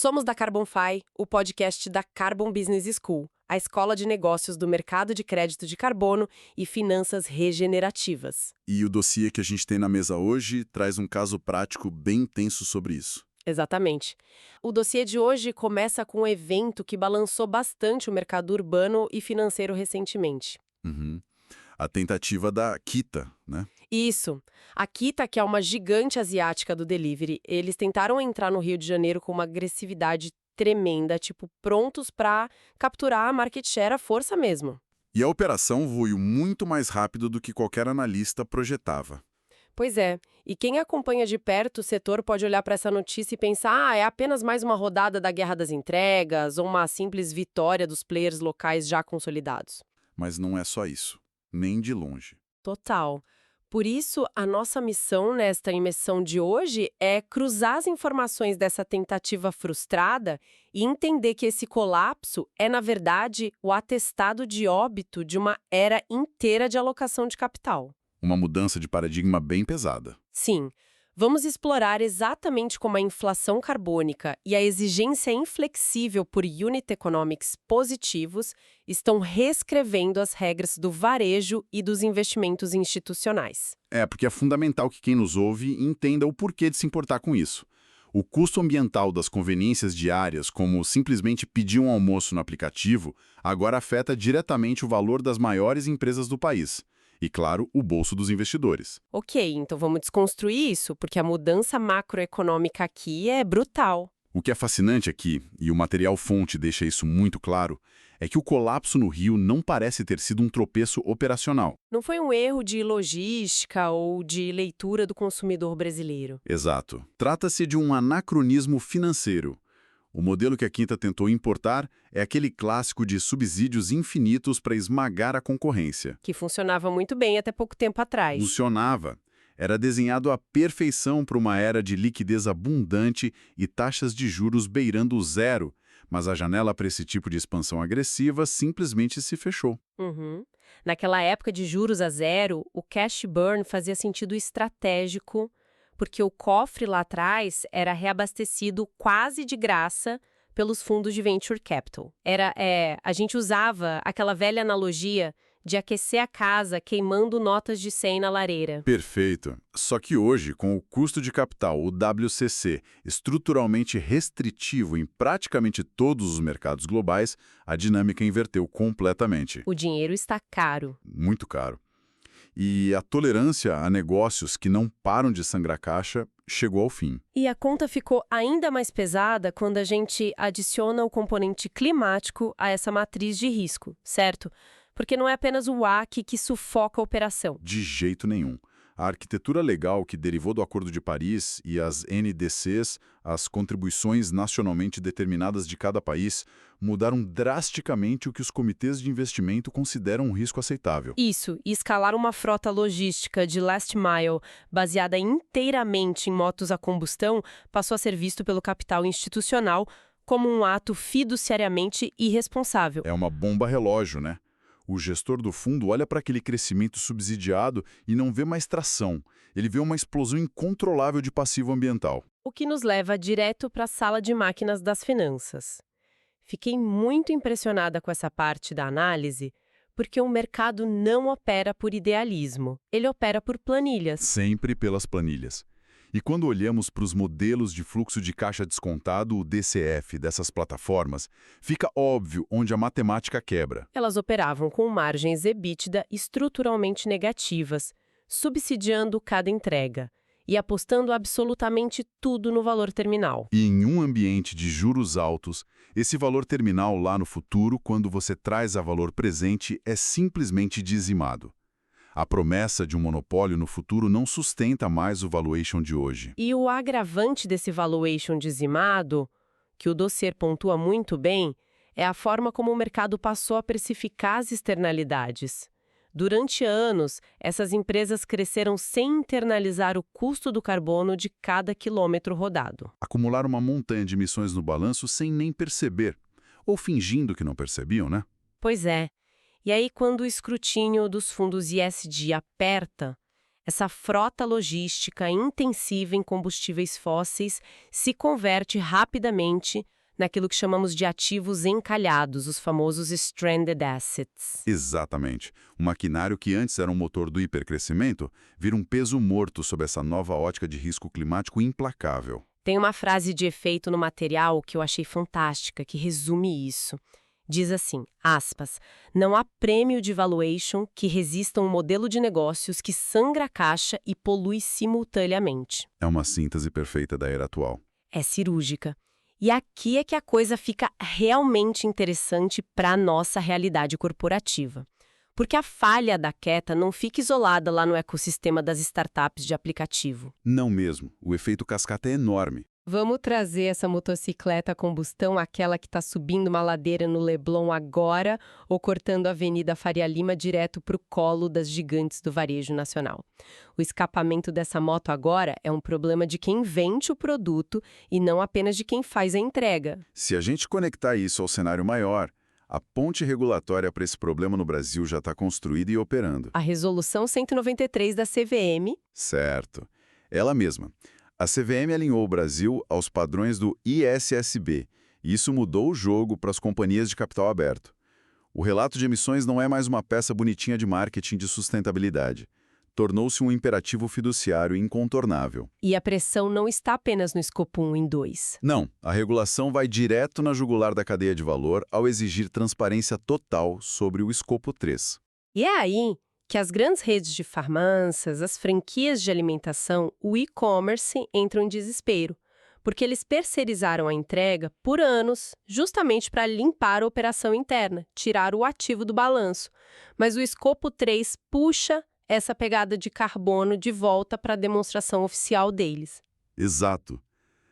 Somos da Carbonfy, o podcast da Carbon Business School, a escola de negócios do mercado de crédito de carbono e finanças regenerativas. E o dossiê que a gente tem na mesa hoje traz um caso prático bem intenso sobre isso. Exatamente. O dossiê de hoje começa com um evento que balançou bastante o mercado urbano e financeiro recentemente. A tentativa da Kita, né? Isso. A Kita, que é uma gigante asiática do delivery, eles tentaram entrar no Rio de Janeiro com uma agressividade tremenda, tipo, prontos pra capturar a market share à força mesmo. E a operação voou muito mais rápido do que qualquer analista projetava. Pois é, e quem acompanha de perto o setor pode olhar para essa notícia e pensar, é apenas mais uma rodada da guerra das entregas ou uma simples vitória dos players locais já consolidados. Mas não é só isso, nem de longe. Total. Por isso, a nossa missão nesta imersão de hoje é cruzar as informações dessa tentativa frustrada e entender que esse colapso é, na verdade, o atestado de óbito de uma era inteira de alocação de capital. Uma mudança de paradigma bem pesada. Sim, vamos explorar exatamente como a inflação carbônica e a exigência inflexível por unit economics positivos estão reescrevendo as regras do varejo e dos investimentos institucionais. Porque é fundamental que quem nos ouve entenda o porquê de se importar com isso. O custo ambiental das conveniências diárias, como simplesmente pedir um almoço no aplicativo, agora afeta diretamente o valor das maiores empresas do país. E, claro, o bolso dos investidores. Ok, então vamos desconstruir isso, porque a mudança macroeconômica aqui é brutal. O que é fascinante aqui, e o material fonte deixa isso muito claro, é que o colapso no Rio não parece ter sido um tropeço operacional. Não foi um erro de logística ou de leitura do consumidor brasileiro. Exato. Trata-se de um anacronismo financeiro. O modelo que a Quinta tentou importar é aquele clássico de subsídios infinitos para esmagar a concorrência. Que funcionava muito bem até pouco tempo atrás. Funcionava. Era desenhado à perfeição para uma era de liquidez abundante e taxas de juros beirando o zero, mas a janela para esse tipo de expansão agressiva simplesmente se fechou. Naquela época de juros a zero, o cash burn fazia sentido estratégico, porque o cofre lá atrás era reabastecido quase de graça pelos fundos de venture capital. A gente usava aquela velha analogia de aquecer a casa queimando notas de 100 na lareira. Perfeito. Só que hoje, com o custo de capital, o WCC, estruturalmente restritivo em praticamente todos os mercados globais, a dinâmica inverteu completamente. O dinheiro está caro. Muito caro. E a tolerância a negócios que não param de sangrar caixa chegou ao fim. E a conta ficou ainda mais pesada quando a gente adiciona o componente climático a essa matriz de risco, certo? Porque não é apenas o WACC que sufoca a operação. De jeito nenhum. A arquitetura legal que derivou do Acordo de Paris e as NDCs, as contribuições nacionalmente determinadas de cada país, mudaram drasticamente o que os comitês de investimento consideram um risco aceitável. Isso, e escalar uma frota logística de last mile baseada inteiramente em motos a combustão passou a ser visto pelo capital institucional como um ato fiduciariamente irresponsável. É uma bomba relógio, né? O gestor do fundo olha para aquele crescimento subsidiado e não vê mais tração. Ele vê uma explosão incontrolável de passivo ambiental. O que nos leva direto para a sala de máquinas das finanças. Fiquei muito impressionada com essa parte da análise, porque o mercado não opera por idealismo. Ele opera por planilhas. Sempre pelas planilhas. E quando olhamos para os modelos de fluxo de caixa descontado, o DCF, dessas plataformas, fica óbvio onde a matemática quebra. Elas operavam com margens EBITDA estruturalmente negativas, subsidiando cada entrega e apostando absolutamente tudo no valor terminal. E em um ambiente de juros altos, esse valor terminal lá no futuro, quando você traz a valor presente, é simplesmente dizimado. A promessa de um monopólio no futuro não sustenta mais o valuation de hoje. E o agravante desse valuation dizimado, que o dossiê pontua muito bem, é a forma como o mercado passou a precificar as externalidades. Durante anos, essas empresas cresceram sem internalizar o custo do carbono de cada quilômetro rodado. Acumularam uma montanha de emissões no balanço sem nem perceber. Ou fingindo que não percebiam, né? Pois é. E aí, quando o escrutínio dos fundos ESG aperta, essa frota logística intensiva em combustíveis fósseis se converte rapidamente naquilo que chamamos de ativos encalhados, os famosos stranded assets. Exatamente. O maquinário que antes era um motor do hipercrescimento vira um peso morto sob essa nova ótica de risco climático implacável. Tem uma frase de efeito no material que eu achei fantástica, que resume isso. Diz assim, aspas, não há prêmio de valuation que resista a um modelo de negócios que sangra a caixa e polui simultaneamente. É uma síntese perfeita da era atual. É cirúrgica. E aqui é que a coisa fica realmente interessante para a nossa realidade corporativa. Porque a falha da Queta não fica isolada lá no ecossistema das startups de aplicativo. Não mesmo. O efeito cascata é enorme. Vamos trazer essa motocicleta a combustão, aquela que está subindo uma ladeira no Leblon agora ou cortando a Avenida Faria Lima direto para o colo das gigantes do varejo nacional. O escapamento dessa moto agora é um problema de quem vende o produto e não apenas de quem faz a entrega. Se a gente conectar isso ao cenário maior, a ponte regulatória para esse problema no Brasil já está construída e operando. A Resolução 193 da CVM... Certo. Ela mesma. A CVM alinhou o Brasil aos padrões do ISSB, e isso mudou o jogo para as companhias de capital aberto. O relato de emissões não é mais uma peça bonitinha de marketing de sustentabilidade. Tornou-se um imperativo fiduciário incontornável. E a pressão não está apenas no escopo 1 e 2. Não, a regulação vai direto na jugular da cadeia de valor ao exigir transparência total sobre o escopo 3. E é aí que as grandes redes de farmácias, as franquias de alimentação, o e-commerce entram em desespero, porque eles terceirizaram a entrega por anos, justamente para limpar a operação interna, tirar o ativo do balanço. Mas o escopo 3 puxa essa pegada de carbono de volta para a demonstração oficial deles. Exato.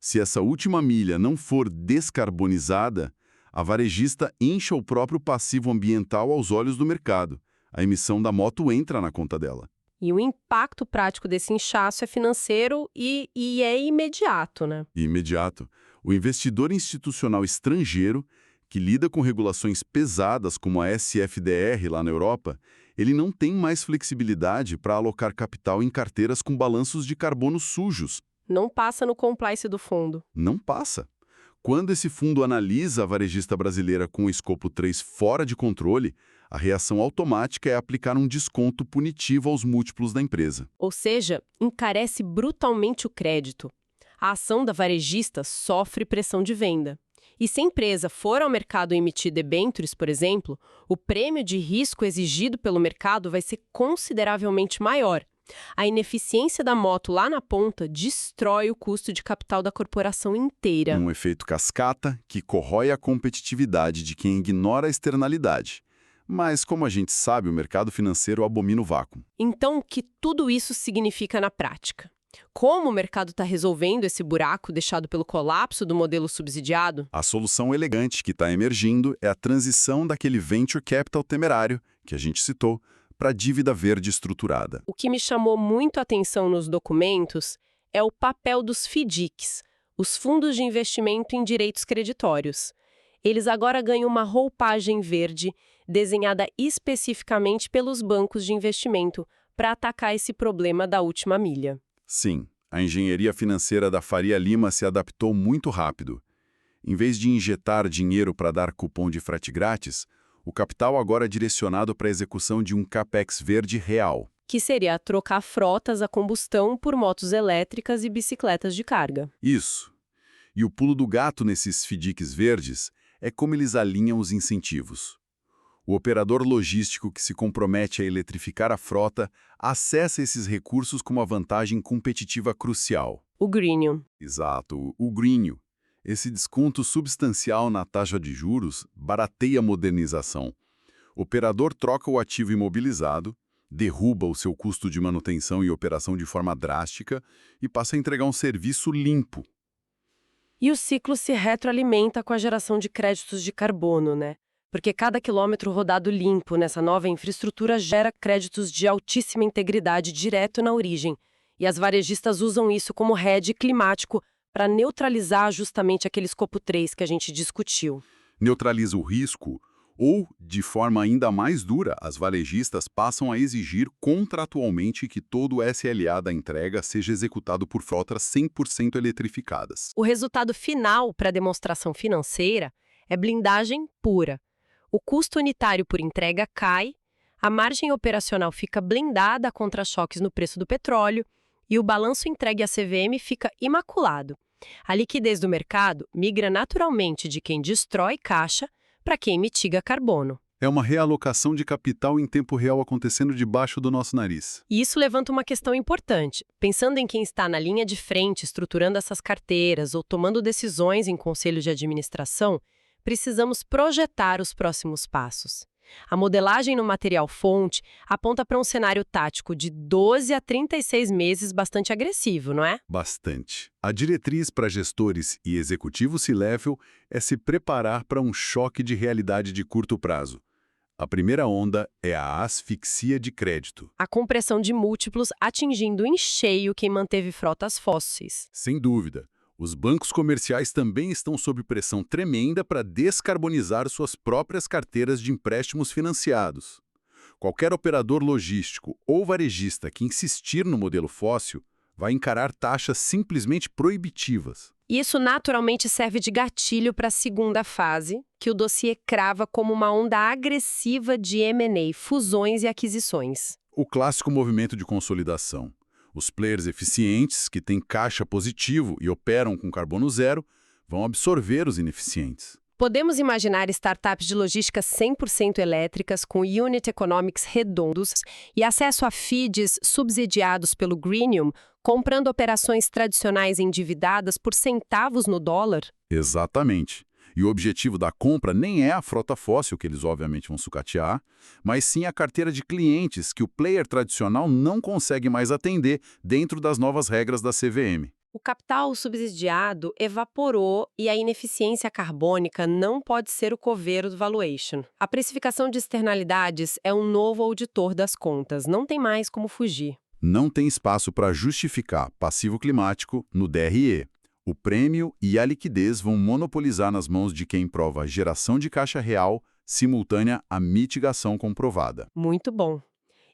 Se essa última milha não for descarbonizada, a varejista incha o próprio passivo ambiental aos olhos do mercado. A emissão da moto entra na conta dela. E o impacto prático desse inchaço é financeiro e é imediato, né? Imediato. O investidor institucional estrangeiro, que lida com regulações pesadas como a SFDR lá na Europa, ele não tem mais flexibilidade para alocar capital em carteiras com balanços de carbono sujos. Não passa no compliance do fundo. Não passa. Quando esse fundo analisa a varejista brasileira com o escopo 3 fora de controle, a reação automática é aplicar um desconto punitivo aos múltiplos da empresa. Ou seja, encarece brutalmente o crédito. A ação da varejista sofre pressão de venda. E se a empresa for ao mercado emitir debêntures, por exemplo, o prêmio de risco exigido pelo mercado vai ser consideravelmente maior. A ineficiência da moto lá na ponta destrói o custo de capital da corporação inteira. Um efeito cascata que corrói a competitividade de quem ignora a externalidade. Mas, como a gente sabe, o mercado financeiro abomina o vácuo. Então, o que tudo isso significa na prática? Como o mercado está resolvendo esse buraco deixado pelo colapso do modelo subsidiado? A solução elegante que está emergindo é a transição daquele venture capital temerário, que a gente citou, para a dívida verde estruturada. O que me chamou muito a atenção nos documentos é o papel dos FDICs, os fundos de investimento em direitos creditórios. Eles agora ganham uma roupagem verde desenhada especificamente pelos bancos de investimento para atacar esse problema da última milha. Sim, a engenharia financeira da Faria Lima se adaptou muito rápido. Em vez de injetar dinheiro para dar cupom de frete grátis, o capital agora é direcionado para a execução de um capex verde real. Que seria trocar frotas a combustão por motos elétricas e bicicletas de carga. Isso. E o pulo do gato nesses FDICs verdes é como eles alinham os incentivos. O operador logístico que se compromete a eletrificar a frota acessa esses recursos com uma vantagem competitiva crucial. O Greenium. Exato, o Greenium. Esse desconto substancial na taxa de juros barateia a modernização. O operador troca o ativo imobilizado, derruba o seu custo de manutenção e operação de forma drástica e passa a entregar um serviço limpo. E o ciclo se retroalimenta com a geração de créditos de carbono, né? Porque cada quilômetro rodado limpo nessa nova infraestrutura gera créditos de altíssima integridade direto na origem. E as varejistas usam isso como hedge climático para neutralizar justamente aquele escopo 3 que a gente discutiu. Neutraliza o risco, Ou, de forma ainda mais dura, as varejistas passam a exigir contratualmente que todo o SLA da entrega seja executado por frotas 100% eletrificadas. O resultado final para a demonstração financeira é blindagem pura. O custo unitário por entrega cai, a margem operacional fica blindada contra choques no preço do petróleo e o balanço entregue à CVM fica imaculado. A liquidez do mercado migra naturalmente de quem destrói caixa para quem mitiga carbono. É uma realocação de capital em tempo real acontecendo debaixo do nosso nariz. E isso levanta uma questão importante. Pensando em quem está na linha de frente estruturando essas carteiras ou tomando decisões em conselhos de administração, precisamos projetar os próximos passos. A modelagem no material-fonte aponta para um cenário tático de 12 a 36 meses bastante agressivo, não é? Bastante. A diretriz para gestores e executivos C-level é se preparar para um choque de realidade de curto prazo. A primeira onda é a asfixia de crédito. A compressão de múltiplos atingindo em cheio quem manteve frotas fósseis. Sem dúvida. Os bancos comerciais também estão sob pressão tremenda para descarbonizar suas próprias carteiras de empréstimos financiados. Qualquer operador logístico ou varejista que insistir no modelo fóssil vai encarar taxas simplesmente proibitivas. Isso naturalmente serve de gatilho para a segunda fase, que o dossiê crava como uma onda agressiva de M&A, fusões e aquisições. O clássico movimento de consolidação. Os players eficientes, que têm caixa positivo e operam com carbono zero, vão absorver os ineficientes. Podemos imaginar startups de logística 100% elétricas com unit economics redondos e acesso a feeds subsidiados pelo Greenium, comprando operações tradicionais endividadas por centavos no dólar? Exatamente. E o objetivo da compra nem é a frota fóssil, que eles obviamente vão sucatear, mas sim a carteira de clientes que o player tradicional não consegue mais atender dentro das novas regras da CVM. O capital subsidiado evaporou e a ineficiência carbônica não pode ser o coveiro do valuation. A precificação de externalidades é um novo auditor das contas, não tem mais como fugir. Não tem espaço para justificar passivo climático no DRE. O prêmio e a liquidez vão monopolizar nas mãos de quem prova a geração de caixa real simultânea à mitigação comprovada. Muito bom.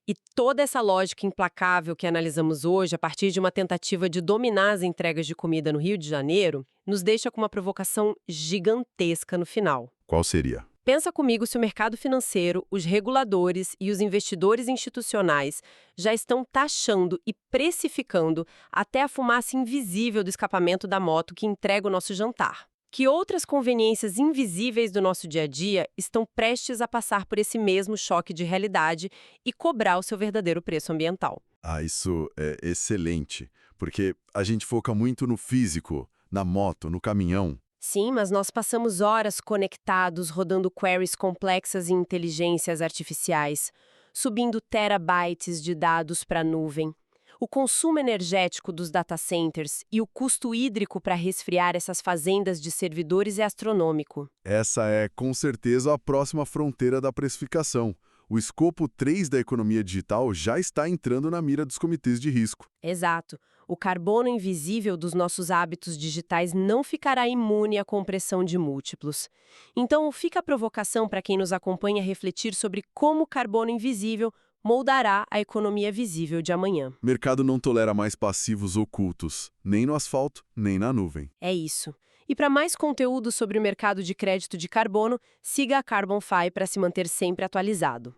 E toda essa lógica implacável que analisamos hoje, a partir de uma tentativa de dominar as entregas de comida no Rio de Janeiro, nos deixa com uma provocação gigantesca no final. Qual seria? Pensa comigo se o mercado financeiro, os reguladores e os investidores institucionais já estão taxando e precificando até a fumaça invisível do escapamento da moto que entrega o nosso jantar. Que outras conveniências invisíveis do nosso dia a dia estão prestes a passar por esse mesmo choque de realidade e cobrar o seu verdadeiro preço ambiental. Isso é excelente, porque a gente foca muito no físico, na moto, no caminhão. Sim, mas nós passamos horas conectados, rodando queries complexas e inteligências artificiais, subindo terabytes de dados para a nuvem. O consumo energético dos data centers e o custo hídrico para resfriar essas fazendas de servidores é astronômico. Essa é, com certeza, a próxima fronteira da precificação. O escopo 3 da economia digital já está entrando na mira dos comitês de risco. Exato. O carbono invisível dos nossos hábitos digitais não ficará imune à compressão de múltiplos. Então, fica a provocação para quem nos acompanha refletir sobre como o carbono invisível moldará a economia visível de amanhã. O mercado não tolera mais passivos ocultos, nem no asfalto, nem na nuvem. É isso. E para mais conteúdo sobre o mercado de crédito de carbono, siga a Carbonfy para se manter sempre atualizado.